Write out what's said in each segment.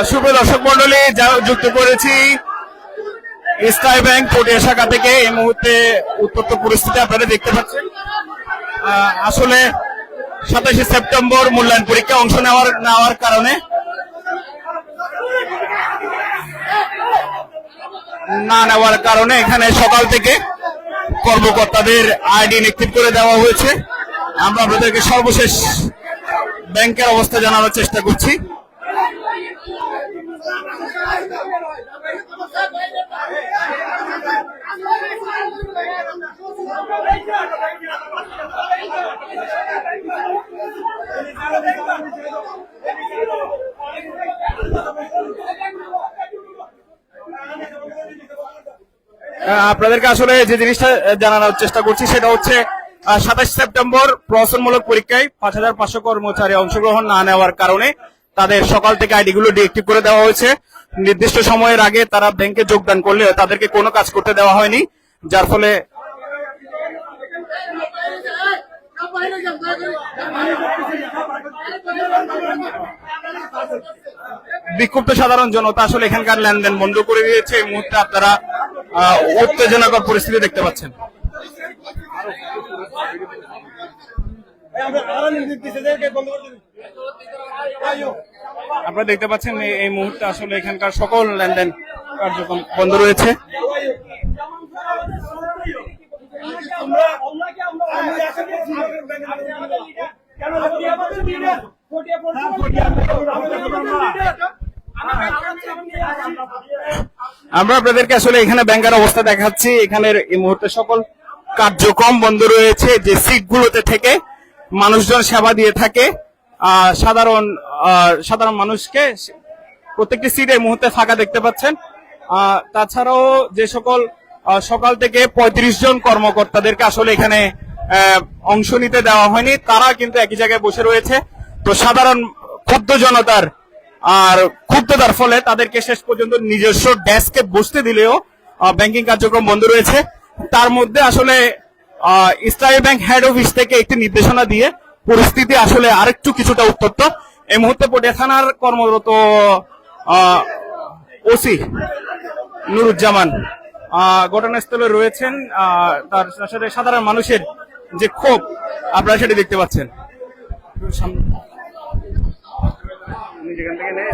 শুভ দর্শক মন্ডলী, যা যুক্ত করেছি স্কাই ব্যাংক পটিয়া শাখা থেকে। এই মুহূর্তে উত্তপ্ত পরিস্থিতি আপনারা দেখতে পাচ্ছেন। আসলে 27শে সেপ্টেম্বর মূল্যায়ন পরীক্ষায় অংশ নেওয়ার কারণে এখানে সকাল থেকে কর্মকর্তাদের আইডি নিক্ষেপ করে দেওয়া হয়েছে। আমরা আপনাদেরকে সর্বশেষ ব্যাংকের অবস্থা জানানোর চেষ্টা করছি। আপনাদেরকে আসলে যে জিনিসটা জানানোর চেষ্টা করছি সেটা হচ্ছে 27 সেপ্টেম্বর প্রহসনমূলক পরীক্ষায় 5500 কর্মচারী অংশগ্রহণ না নেওয়ার কারণে তাদের সকাল থেকে আইডি গুলো ডিএক্টিভ করে দেওয়া হয়েছে। নির্দিষ্ট সময়ের আগে তারা ব্যাংকে যোগদান করলে তাদেরকে কোনো কাজ করতে দেওয়া হয়নি, যার ফলে বিক্ষুব্ধ সাধারণ জনতা আসলে এখানকার লেনদেন বন্ধ করে দিয়েছে। এই মুহূর্তে আপনারা উত্তেজনাকর পরিস্থিতি দেখতে পাচ্ছেন। আপনারা দেখতে পাচ্ছেন এই মুহূর্তে আসলে এখানকার সকল লেনদেন কার্যক্রম বন্ধ রয়েছে। আমরা আপনাদেরকে আসলে এখানে ব্যাংকের অবস্থা দেখাচ্ছি। এখানের এই মুহূর্তে সকল কার্যক্রম বন্ধ রয়েছে। যে সিটগুলোতে থেকে মানুষজন সেবা দিয়ে থাকে সাধারণ মানুষকে, প্রত্যেকটি সিট এই মুহূর্তে ফাঁকা দেখতে পাচ্ছেন। তাছাড়াও যে সকল সকাল থেকে 35 জন কর্মকর্তাদেরকে আসলে এখানে অংশ নিতে দেওয়া হয়নি, তারা কিন্তু একই জায়গায় বসে রয়েছে। তো সাধারণ ক্ষুব্ধ জনতার ক্ষুব্ধতার ফলে তাদেরকে শেষ পর্যন্ত নিজস্ব ডেস্কে বসতে দিলেও ব্যাংকিং কার্যক্রম বন্ধ রয়েছে। তার মধ্যে আসলে ইসলামী ব্যাংক হেড অফিস থেকে একটি নির্দেশনা দিয়ে পরিস্থিতি আসলে আরেকটু কিছুটা উত্তপ্ত। এই মুহূর্তে পটিয়া থানার কর্মরত ওসি নুরুজ্জামান ঘটনাস্থলে রয়েছেন। তার সাথে সাধারণ মানুষের যে ক্ষোভ আপনারা সেটি দেখতে পাচ্ছেন। যেখান থেকে নেই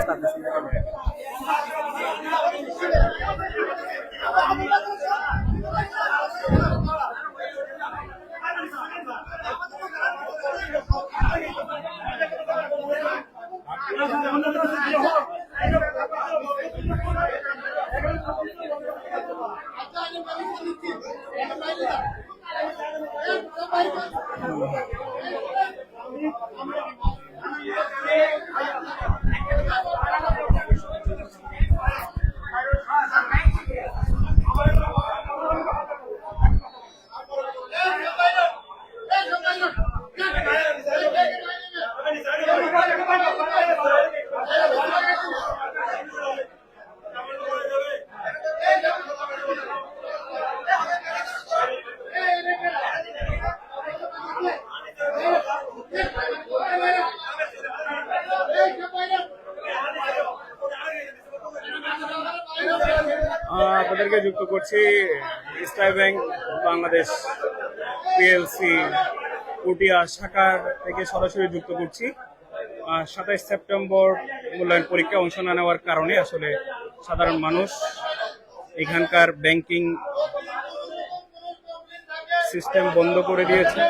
আপনাদেরকে যুক্ত করছি sky bank Bangladesh PLC Patiya শাখার থেকে সরাসরি যুক্ত করছি। 27 সেপ্টেম্বর মূল্যায়ন পরীক্ষায় অংশ না নেওয়ার কারণে আসলে সাধারণ মানুষ এখানকার ব্যাংকিং সিস্টেম বন্ধ করে দিয়েছে।